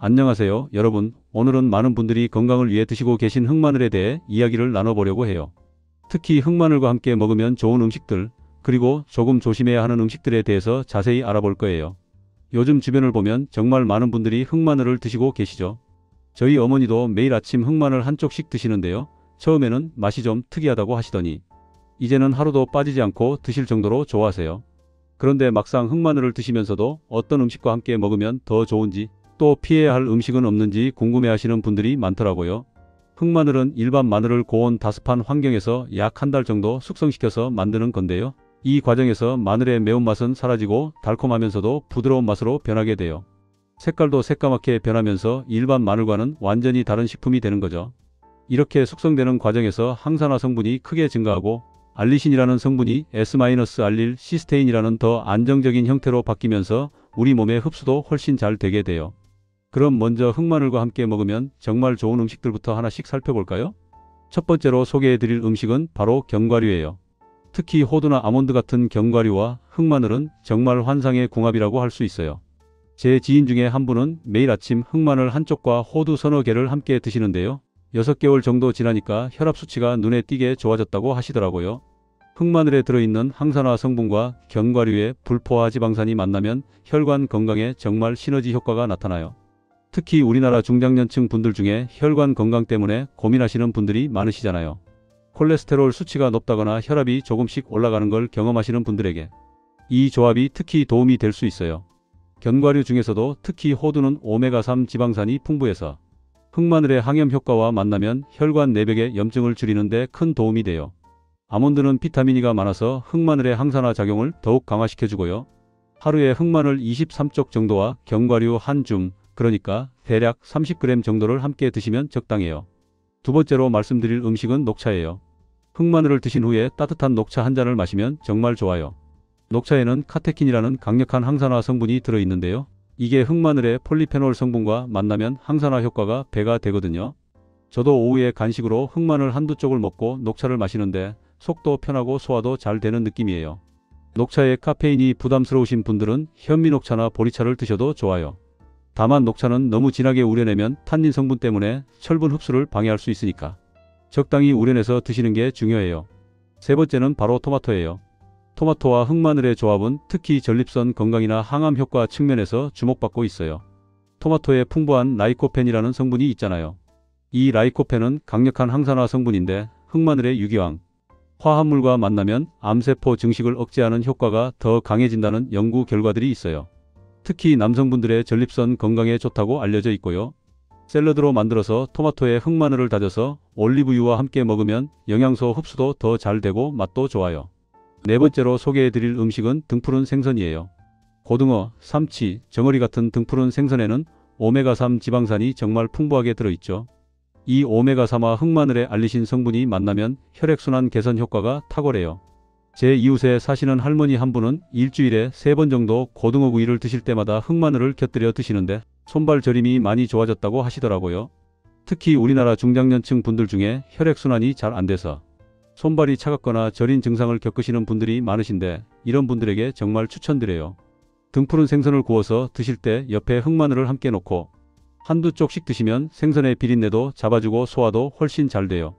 안녕하세요, 여러분. 오늘은 많은 분들이 건강을 위해 드시고 계신 흑마늘에 대해 이야기를 나눠보려고 해요. 특히 흑마늘과 함께 먹으면 좋은 음식들, 그리고 조금 조심해야 하는 음식들에 대해서 자세히 알아볼 거예요. 요즘 주변을 보면 정말 많은 분들이 흑마늘을 드시고 계시죠. 저희 어머니도 매일 아침 흑마늘 한 쪽씩 드시는데요. 처음에는 맛이 좀 특이하다고 하시더니 이제는 하루도 빠지지 않고 드실 정도로 좋아하세요. 그런데 막상 흑마늘을 드시면서도 어떤 음식과 함께 먹으면 더 좋은지, 또 피해야 할 음식은 없는지 궁금해하시는 분들이 많더라고요. 흑마늘은 일반 마늘을 고온 다습한 환경에서 약 한 달 정도 숙성시켜서 만드는 건데요. 이 과정에서 마늘의 매운맛은 사라지고 달콤하면서도 부드러운 맛으로 변하게 돼요. 색깔도 새까맣게 변하면서 일반 마늘과는 완전히 다른 식품이 되는 거죠. 이렇게 숙성되는 과정에서 항산화 성분이 크게 증가하고 알리신이라는 성분이 S-알릴시스테인이라는 더 안정적인 형태로 바뀌면서 우리 몸의 흡수도 훨씬 잘 되게 돼요. 그럼 먼저 흑마늘과 함께 먹으면 정말 좋은 음식들부터 하나씩 살펴볼까요? 첫 번째로 소개해드릴 음식은 바로 견과류예요. 특히 호두나 아몬드 같은 견과류와 흑마늘은 정말 환상의 궁합이라고 할 수 있어요. 제 지인 중에 한 분은 매일 아침 흑마늘 한 쪽과 호두 서너 개를 함께 드시는데요. 6개월 정도 지나니까 혈압 수치가 눈에 띄게 좋아졌다고 하시더라고요. 흑마늘에 들어있는 항산화 성분과 견과류의 불포화 지방산이 만나면 혈관 건강에 정말 시너지 효과가 나타나요. 특히 우리나라 중장년층 분들 중에 혈관 건강 때문에 고민하시는 분들이 많으시잖아요. 콜레스테롤 수치가 높다거나 혈압이 조금씩 올라가는 걸 경험하시는 분들에게 이 조합이 특히 도움이 될 수 있어요. 견과류 중에서도 특히 호두는 오메가3 지방산이 풍부해서 흑마늘의 항염 효과와 만나면 혈관 내벽의 염증을 줄이는 데 큰 도움이 돼요. 아몬드는 비타민 E가 많아서 흑마늘의 항산화 작용을 더욱 강화시켜주고요. 하루에 흑마늘 23쪽 정도와 견과류 한 줌, 그러니까 대략 30g 정도를 함께 드시면 적당해요. 두 번째로 말씀드릴 음식은 녹차예요. 흑마늘을 드신 후에 따뜻한 녹차 한 잔을 마시면 정말 좋아요. 녹차에는 카테킨이라는 강력한 항산화 성분이 들어있는데요. 이게 흑마늘의 폴리페놀 성분과 만나면 항산화 효과가 배가 되거든요. 저도 오후에 간식으로 흑마늘 한두 쪽을 먹고 녹차를 마시는데 속도 편하고 소화도 잘 되는 느낌이에요. 녹차에 카페인이 부담스러우신 분들은 현미녹차나 보리차를 드셔도 좋아요. 다만 녹차는 너무 진하게 우려내면 탄닌 성분 때문에 철분 흡수를 방해할 수 있으니까 적당히 우려내서 드시는 게 중요해요. 세 번째는 바로 토마토예요. 토마토와 흑마늘의 조합은 특히 전립선 건강이나 항암 효과 측면에서 주목받고 있어요. 토마토에 풍부한 라이코펜이라는 성분이 있잖아요. 이 라이코펜은 강력한 항산화 성분인데 흑마늘의 유기황, 화합물과 만나면 암세포 증식을 억제하는 효과가 더 강해진다는 연구 결과들이 있어요. 특히 남성분들의 전립선 건강에 좋다고 알려져 있고요. 샐러드로 만들어서 토마토에 흑마늘을 다져서 올리브유와 함께 먹으면 영양소 흡수도 더 잘 되고 맛도 좋아요. 네 번째로 소개해드릴 음식은 등푸른 생선이에요. 고등어, 삼치, 정어리 같은 등푸른 생선에는 오메가3 지방산이 정말 풍부하게 들어있죠. 이 오메가3와 흑마늘의 알리신 성분이 만나면 혈액순환 개선 효과가 탁월해요. 제 이웃에 사시는 할머니 한 분은 일주일에 3번 정도 고등어 구이를 드실 때마다 흑마늘을 곁들여 드시는데 손발 저림이 많이 좋아졌다고 하시더라고요. 특히 우리나라 중장년층 분들 중에 혈액순환이 잘 안 돼서 손발이 차갑거나 저린 증상을 겪으시는 분들이 많으신데 이런 분들에게 정말 추천드려요. 등푸른 생선을 구워서 드실 때 옆에 흑마늘을 함께 놓고 한두 쪽씩 드시면 생선의 비린내도 잡아주고 소화도 훨씬 잘 돼요.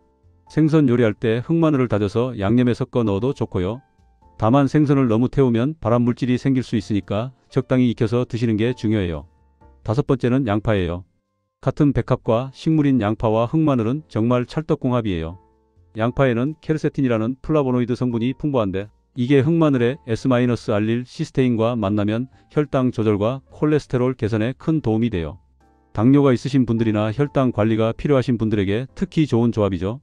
생선 요리할 때 흑마늘을 다져서 양념에 섞어 넣어도 좋고요. 다만 생선을 너무 태우면 발암물질이 생길 수 있으니까 적당히 익혀서 드시는 게 중요해요. 다섯 번째는 양파예요. 같은 백합과 식물인 양파와 흑마늘은 정말 찰떡궁합이에요. 양파에는 케르세틴이라는 플라보노이드 성분이 풍부한데 이게 흑마늘의 S-알릴시스테인과 만나면 혈당 조절과 콜레스테롤 개선에 큰 도움이 돼요. 당뇨가 있으신 분들이나 혈당 관리가 필요하신 분들에게 특히 좋은 조합이죠.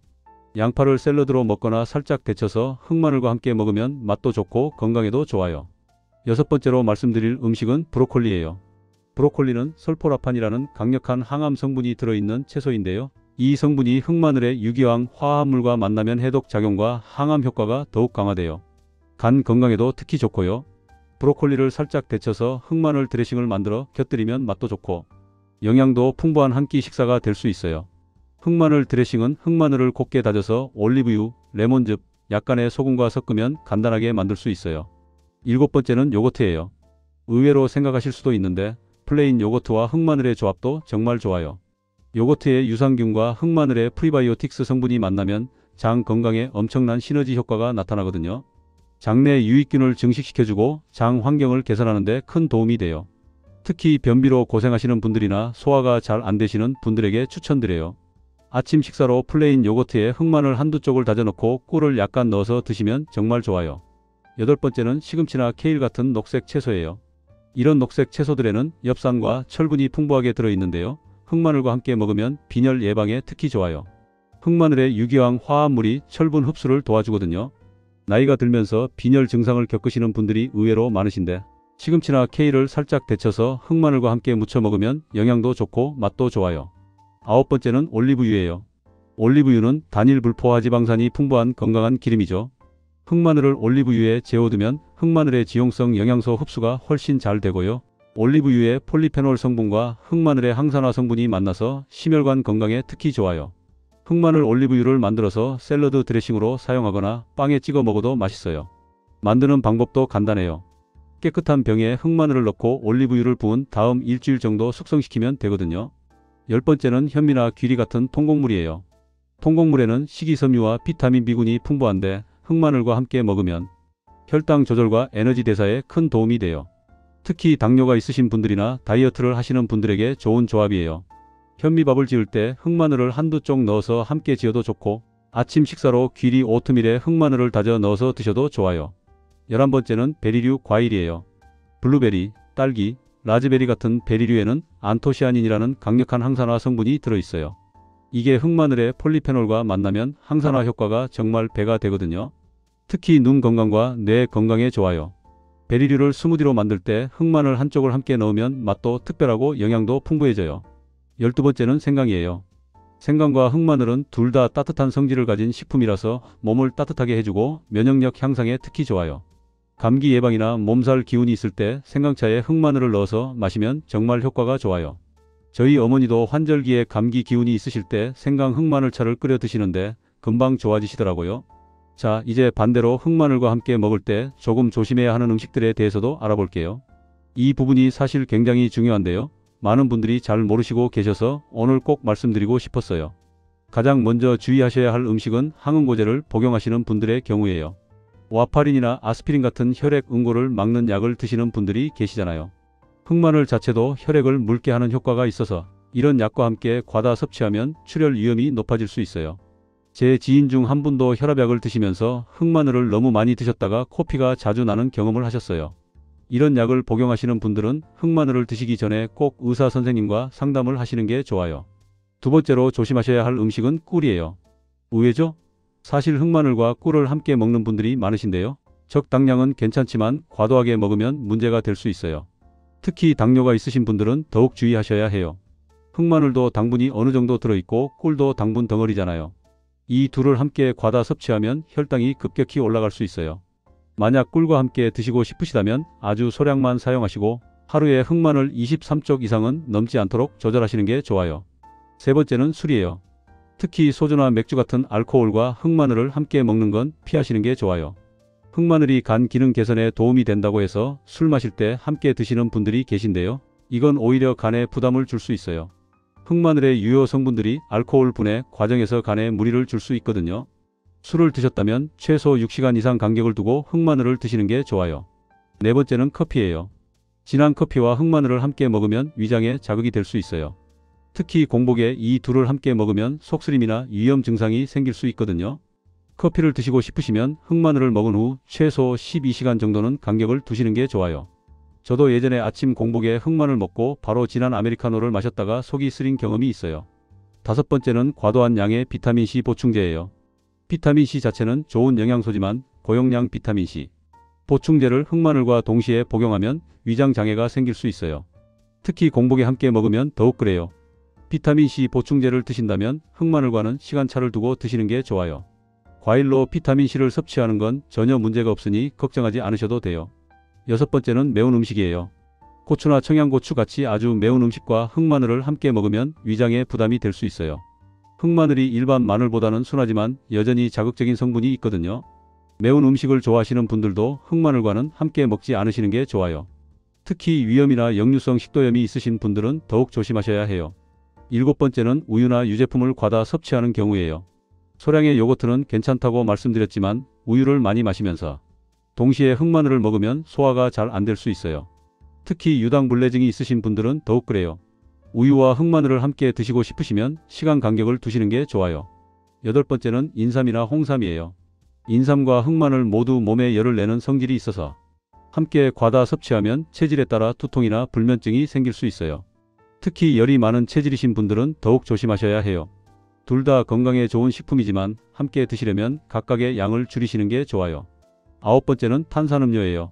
양파를 샐러드로 먹거나 살짝 데쳐서 흑마늘과 함께 먹으면 맛도 좋고 건강에도 좋아요. 여섯 번째로 말씀드릴 음식은 브로콜리예요. 브로콜리는 설포라판이라는 강력한 항암 성분이 들어있는 채소인데요. 이 성분이 흑마늘의 유기황 화합물과 만나면 해독 작용과 항암 효과가 더욱 강화돼요. 간 건강에도 특히 좋고요. 브로콜리를 살짝 데쳐서 흑마늘 드레싱을 만들어 곁들이면 맛도 좋고 영양도 풍부한 한 끼 식사가 될 수 있어요. 흑마늘 드레싱은 흑마늘을 곱게 다져서 올리브유, 레몬즙, 약간의 소금과 섞으면 간단하게 만들 수 있어요. 일곱 번째는 요거트예요. 의외로 생각하실 수도 있는데 플레인 요거트와 흑마늘의 조합도 정말 좋아요. 요거트의 유산균과 흑마늘의 프리바이오틱스 성분이 만나면 장 건강에 엄청난 시너지 효과가 나타나거든요. 장내 유익균을 증식시켜주고 장 환경을 개선하는 데 큰 도움이 돼요. 특히 변비로 고생하시는 분들이나 소화가 잘 안 되시는 분들에게 추천드려요. 아침 식사로 플레인 요거트에 흑마늘 한두 쪽을 다져 넣고 꿀을 약간 넣어서 드시면 정말 좋아요. 여덟 번째는 시금치나 케일 같은 녹색 채소예요. 이런 녹색 채소들에는 엽산과 철분이 풍부하게 들어있는데요. 흑마늘과 함께 먹으면 빈혈 예방에 특히 좋아요. 흑마늘의 유기황 화합물이 철분 흡수를 도와주거든요. 나이가 들면서 빈혈 증상을 겪으시는 분들이 의외로 많으신데 시금치나 케일을 살짝 데쳐서 흑마늘과 함께 무쳐 먹으면 영양도 좋고 맛도 좋아요. 아홉 번째는 올리브유예요. 올리브유는 단일 불포화 지방산이 풍부한 건강한 기름이죠. 흑마늘을 올리브유에 재워두면 흑마늘의 지용성 영양소 흡수가 훨씬 잘 되고요. 올리브유의 폴리페놀 성분과 흑마늘의 항산화 성분이 만나서 심혈관 건강에 특히 좋아요. 흑마늘 올리브유를 만들어서 샐러드 드레싱으로 사용하거나 빵에 찍어 먹어도 맛있어요. 만드는 방법도 간단해요. 깨끗한 병에 흑마늘을 넣고 올리브유를 부은 다음 일주일 정도 숙성시키면 되거든요. 열 번째는 현미나 귀리 같은 통곡물이에요. 통곡물에는 식이섬유와 비타민 B군이 풍부한데 흑마늘과 함께 먹으면 혈당 조절과 에너지 대사에 큰 도움이 돼요. 특히 당뇨가 있으신 분들이나 다이어트를 하시는 분들에게 좋은 조합이에요. 현미밥을 지을 때 흑마늘을 한두 쪽 넣어서 함께 지어도 좋고 아침 식사로 귀리 오트밀에 흑마늘을 다져 넣어서 드셔도 좋아요. 11번째는 베리류 과일이에요. 블루베리, 딸기, 라즈베리 같은 베리류에는 안토시아닌이라는 강력한 항산화 성분이 들어있어요. 이게 흑마늘의 폴리페놀과 만나면 항산화 효과가 정말 배가 되거든요. 특히 눈 건강과 뇌 건강에 좋아요. 베리류를 스무디로 만들 때 흑마늘 한쪽을 함께 넣으면 맛도 특별하고 영양도 풍부해져요. 12번째는 생강이에요. 생강과 흑마늘은 둘 다 따뜻한 성질을 가진 식품이라서 몸을 따뜻하게 해주고 면역력 향상에 특히 좋아요. 감기 예방이나 몸살 기운이 있을 때 생강차에 흑마늘을 넣어서 마시면 정말 효과가 좋아요. 저희 어머니도 환절기에 감기 기운이 있으실 때 생강 흑마늘차를 끓여 드시는데 금방 좋아지시더라고요. 자, 이제 반대로 흑마늘과 함께 먹을 때 조금 조심해야 하는 음식들에 대해서도 알아볼게요. 이 부분이 사실 굉장히 중요한데요. 많은 분들이 잘 모르시고 계셔서 오늘 꼭 말씀드리고 싶었어요. 가장 먼저 주의하셔야 할 음식은 항응고제를 복용하시는 분들의 경우예요. 와파린이나 아스피린 같은 혈액 응고를 막는 약을 드시는 분들이 계시잖아요. 흑마늘 자체도 혈액을 묽게 하는 효과가 있어서 이런 약과 함께 과다 섭취하면 출혈 위험이 높아질 수 있어요. 제 지인 중 한 분도 혈압약을 드시면서 흑마늘을 너무 많이 드셨다가 코피가 자주 나는 경험을 하셨어요. 이런 약을 복용하시는 분들은 흑마늘을 드시기 전에 꼭 의사 선생님과 상담을 하시는 게 좋아요. 두 번째로 조심하셔야 할 음식은 꿀이에요. 의외죠? 사실 흑마늘과 꿀을 함께 먹는 분들이 많으신데요. 적당량은 괜찮지만 과도하게 먹으면 문제가 될 수 있어요. 특히 당뇨가 있으신 분들은 더욱 주의하셔야 해요. 흑마늘도 당분이 어느 정도 들어있고 꿀도 당분 덩어리잖아요. 이 둘을 함께 과다 섭취하면 혈당이 급격히 올라갈 수 있어요. 만약 꿀과 함께 드시고 싶으시다면 아주 소량만 사용하시고 하루에 흑마늘 23쪽 이상은 넘지 않도록 조절하시는 게 좋아요. 세 번째는 술이에요. 특히 소주나 맥주 같은 알코올과 흑마늘을 함께 먹는 건 피하시는 게 좋아요. 흑마늘이 간 기능 개선에 도움이 된다고 해서 술 마실 때 함께 드시는 분들이 계신데요. 이건 오히려 간에 부담을 줄 수 있어요. 흑마늘의 유효 성분들이 알코올 분해 과정에서 간에 무리를 줄 수 있거든요. 술을 드셨다면 최소 6시간 이상 간격을 두고 흑마늘을 드시는 게 좋아요. 네 번째는 커피예요. 진한 커피와 흑마늘을 함께 먹으면 위장에 자극이 될 수 있어요. 특히 공복에 이 둘을 함께 먹으면 속쓰림이나 위염 증상이 생길 수 있거든요. 커피를 드시고 싶으시면 흑마늘을 먹은 후 최소 12시간 정도는 간격을 두시는 게 좋아요. 저도 예전에 아침 공복에 흑마늘 먹고 바로 진한 아메리카노를 마셨다가 속이 쓰린 경험이 있어요. 다섯 번째는 과도한 양의 비타민C 보충제예요. 비타민C 자체는 좋은 영양소지만 고용량 비타민C 보충제를 흑마늘과 동시에 복용하면 위장 장애가 생길 수 있어요. 특히 공복에 함께 먹으면 더욱 그래요. 비타민C 보충제를 드신다면 흑마늘과는 시간차를 두고 드시는 게 좋아요. 과일로 비타민C를 섭취하는 건 전혀 문제가 없으니 걱정하지 않으셔도 돼요. 여섯 번째는 매운 음식이에요. 고추나 청양고추 같이 아주 매운 음식과 흑마늘을 함께 먹으면 위장에 부담이 될 수 있어요. 흑마늘이 일반 마늘보다는 순하지만 여전히 자극적인 성분이 있거든요. 매운 음식을 좋아하시는 분들도 흑마늘과는 함께 먹지 않으시는 게 좋아요. 특히 위염이나 역류성 식도염이 있으신 분들은 더욱 조심하셔야 해요. 일곱 번째는 우유나 유제품을 과다 섭취하는 경우예요. 소량의 요거트는 괜찮다고 말씀드렸지만 우유를 많이 마시면서 동시에 흑마늘을 먹으면 소화가 잘 안 될 수 있어요. 특히 유당불내증이 있으신 분들은 더욱 그래요. 우유와 흑마늘을 함께 드시고 싶으시면 시간 간격을 두시는 게 좋아요. 여덟 번째는 인삼이나 홍삼이에요. 인삼과 흑마늘 모두 몸에 열을 내는 성질이 있어서 함께 과다 섭취하면 체질에 따라 두통이나 불면증이 생길 수 있어요. 특히 열이 많은 체질이신 분들은 더욱 조심하셔야 해요. 둘 다 건강에 좋은 식품이지만 함께 드시려면 각각의 양을 줄이시는 게 좋아요. 아홉 번째는 탄산음료예요.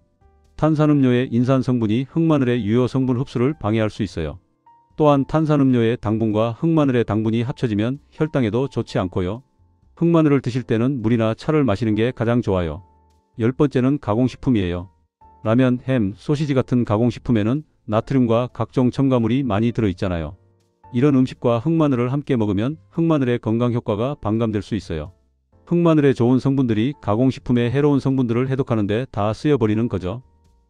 탄산음료의 인산 성분이 흑마늘의 유효 성분 흡수를 방해할 수 있어요. 또한 탄산음료의 당분과 흑마늘의 당분이 합쳐지면 혈당에도 좋지 않고요. 흑마늘을 드실 때는 물이나 차를 마시는 게 가장 좋아요. 열 번째는 가공식품이에요. 라면, 햄, 소시지 같은 가공식품에는 나트륨과 각종 첨가물이 많이 들어있잖아요. 이런 음식과 흑마늘을 함께 먹으면 흑마늘의 건강 효과가 반감될 수 있어요. 흑마늘의 좋은 성분들이 가공식품의 해로운 성분들을 해독하는 데 다 쓰여버리는 거죠.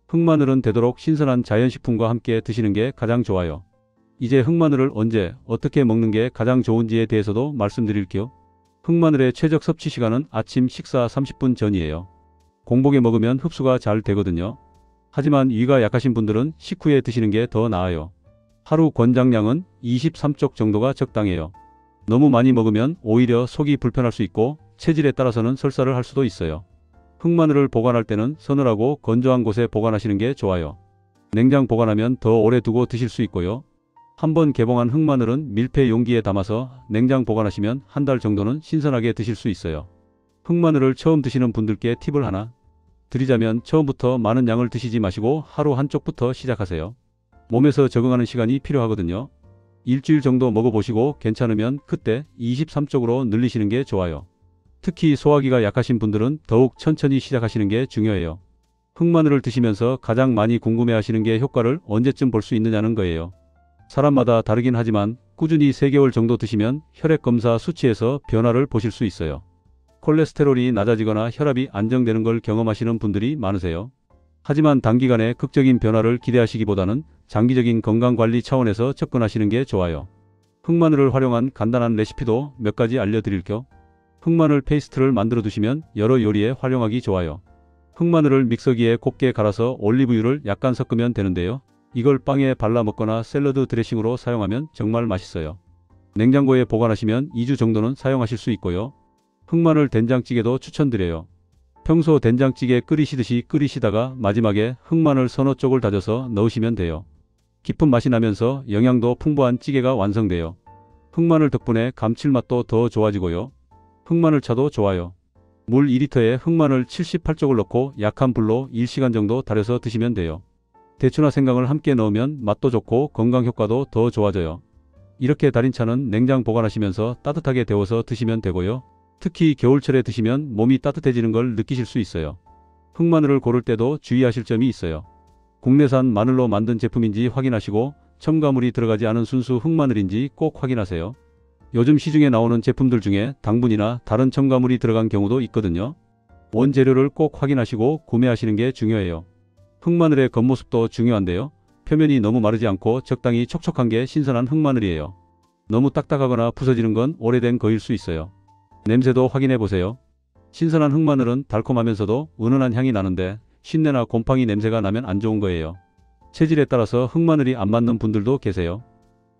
흑마늘은 되도록 신선한 자연식품과 함께 드시는 게 가장 좋아요. 이제 흑마늘을 언제, 어떻게 먹는 게 가장 좋은지에 대해서도 말씀드릴게요. 흑마늘의 최적 섭취 시간은 아침 식사 30분 전이에요. 공복에 먹으면 흡수가 잘 되거든요. 하지만 위가 약하신 분들은 식후에 드시는 게 더 나아요. 하루 권장량은 23쪽 정도가 적당해요. 너무 많이 먹으면 오히려 속이 불편할 수 있고 체질에 따라서는 설사를 할 수도 있어요. 흑마늘을 보관할 때는 서늘하고 건조한 곳에 보관하시는 게 좋아요. 냉장 보관하면 더 오래 두고 드실 수 있고요. 한번 개봉한 흑마늘은 밀폐 용기에 담아서 냉장 보관하시면 한 달 정도는 신선하게 드실 수 있어요. 흑마늘을 처음 드시는 분들께 팁을 하나 드리자면 처음부터 많은 양을 드시지 마시고 하루 한 쪽부터 시작하세요. 몸에서 적응하는 시간이 필요하거든요. 일주일 정도 먹어보시고 괜찮으면 그때 23쪽으로 늘리시는 게 좋아요. 특히 소화기가 약하신 분들은 더욱 천천히 시작하시는 게 중요해요. 흑마늘을 드시면서 가장 많이 궁금해하시는 게 효과를 언제쯤 볼 수 있느냐는 거예요. 사람마다 다르긴 하지만 꾸준히 3개월 정도 드시면 혈액검사 수치에서 변화를 보실 수 있어요. 콜레스테롤이 낮아지거나 혈압이 안정되는 걸 경험하시는 분들이 많으세요. 하지만 단기간에 극적인 변화를 기대하시기보다는 장기적인 건강관리 차원에서 접근하시는 게 좋아요. 흑마늘을 활용한 간단한 레시피도 몇 가지 알려드릴게요. 흑마늘 페이스트를 만들어 두시면 여러 요리에 활용하기 좋아요. 흑마늘을 믹서기에 곱게 갈아서 올리브유를 약간 섞으면 되는데요. 이걸 빵에 발라 먹거나 샐러드 드레싱으로 사용하면 정말 맛있어요. 냉장고에 보관하시면 2주 정도는 사용하실 수 있고요. 흑마늘 된장찌개도 추천드려요. 평소 된장찌개 끓이시듯이 끓이시다가 마지막에 흑마늘 서너 쪽을 다져서 넣으시면 돼요. 깊은 맛이 나면서 영양도 풍부한 찌개가 완성돼요. 흑마늘 덕분에 감칠맛도 더 좋아지고요. 흑마늘차도 좋아요. 물 2리터에 흑마늘 78쪽을 넣고 약한 불로 1시간 정도 달여서 드시면 돼요. 대추나 생강을 함께 넣으면 맛도 좋고 건강 효과도 더 좋아져요. 이렇게 달인 차는 냉장 보관하시면서 따뜻하게 데워서 드시면 되고요. 특히 겨울철에 드시면 몸이 따뜻해지는 걸 느끼실 수 있어요. 흑마늘을 고를 때도 주의하실 점이 있어요. 국내산 마늘로 만든 제품인지 확인하시고 첨가물이 들어가지 않은 순수 흑마늘인지 꼭 확인하세요. 요즘 시중에 나오는 제품들 중에 당분이나 다른 첨가물이 들어간 경우도 있거든요. 원재료를 꼭 확인하시고 구매하시는 게 중요해요. 흑마늘의 겉모습도 중요한데요. 표면이 너무 마르지 않고 적당히 촉촉한 게 신선한 흑마늘이에요. 너무 딱딱하거나 부서지는 건 오래된 거일 수 있어요. 냄새도 확인해 보세요. 신선한 흑마늘은 달콤하면서도 은은한 향이 나는데 신내나 곰팡이 냄새가 나면 안 좋은 거예요. 체질에 따라서 흑마늘이 안 맞는 분들도 계세요.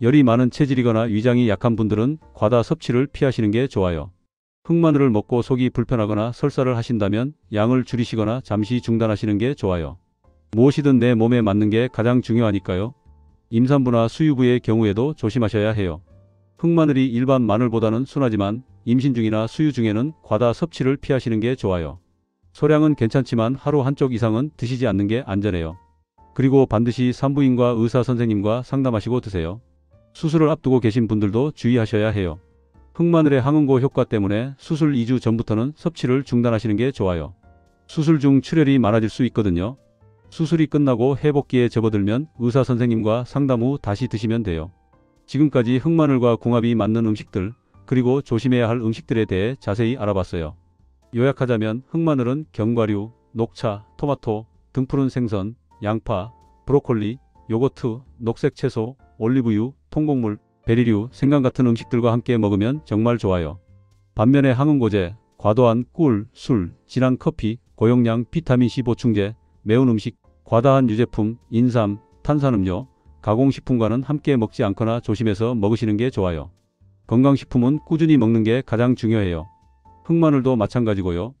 열이 많은 체질이거나 위장이 약한 분들은 과다 섭취를 피하시는 게 좋아요. 흑마늘을 먹고 속이 불편하거나 설사를 하신다면 양을 줄이시거나 잠시 중단하시는 게 좋아요. 무엇이든 내 몸에 맞는 게 가장 중요하니까요. 임산부나 수유부의 경우에도 조심하셔야 해요. 흑마늘이 일반 마늘보다는 순하지만 임신 중이나 수유 중에는 과다 섭취를 피하시는 게 좋아요. 소량은 괜찮지만 하루 한쪽 이상은 드시지 않는 게 안전해요. 그리고 반드시 산부인과 의사 선생님과 상담하시고 드세요. 수술을 앞두고 계신 분들도 주의하셔야 해요. 흑마늘의 항응고 효과 때문에 수술 2주 전부터는 섭취를 중단하시는 게 좋아요. 수술 중 출혈이 많아질 수 있거든요. 수술이 끝나고 회복기에 접어들면 의사 선생님과 상담 후 다시 드시면 돼요. 지금까지 흑마늘과 궁합이 맞는 음식들, 그리고 조심해야 할 음식들에 대해 자세히 알아봤어요. 요약하자면 흑마늘은 견과류, 녹차, 토마토, 등푸른 생선, 양파, 브로콜리, 요거트, 녹색 채소, 올리브유, 통곡물, 베리류, 생강 같은 음식들과 함께 먹으면 정말 좋아요. 반면에 항응고제, 과도한 꿀, 술, 진한 커피, 고용량 비타민C 보충제, 매운 음식, 과다한 유제품, 인삼, 탄산음료, 가공식품과는 함께 먹지 않거나 조심해서 먹으시는 게 좋아요. 건강식품은 꾸준히 먹는 게 가장 중요해요. 흑마늘도 마찬가지고요.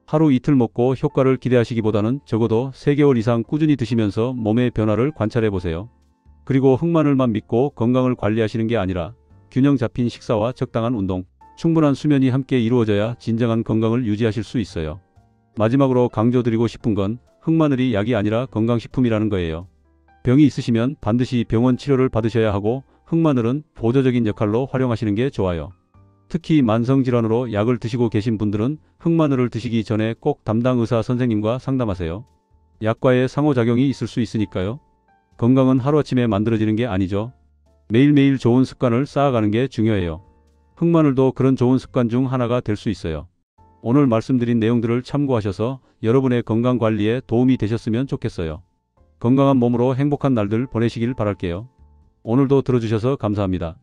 하루 이틀 먹고 효과를 기대하시기보다는 적어도 3개월 이상 꾸준히 드시면서 몸의 변화를 관찰해 보세요. 그리고 흑마늘만 믿고 건강을 관리하시는 게 아니라 균형 잡힌 식사와 적당한 운동, 충분한 수면이 함께 이루어져야 진정한 건강을 유지하실 수 있어요. 마지막으로 강조드리고 싶은 건 흑마늘이 약이 아니라 건강식품이라는 거예요. 병이 있으시면 반드시 병원 치료를 받으셔야 하고 흑마늘은 보조적인 역할로 활용하시는 게 좋아요. 특히 만성질환으로 약을 드시고 계신 분들은 흑마늘을 드시기 전에 꼭 담당 의사 선생님과 상담하세요. 약과의 상호작용이 있을 수 있으니까요. 건강은 하루아침에 만들어지는 게 아니죠. 매일매일 좋은 습관을 쌓아가는 게 중요해요. 흑마늘도 그런 좋은 습관 중 하나가 될 수 있어요. 오늘 말씀드린 내용들을 참고하셔서 여러분의 건강 관리에 도움이 되셨으면 좋겠어요. 건강한 몸으로 행복한 날들 보내시길 바랄게요. 오늘도 들어주셔서 감사합니다.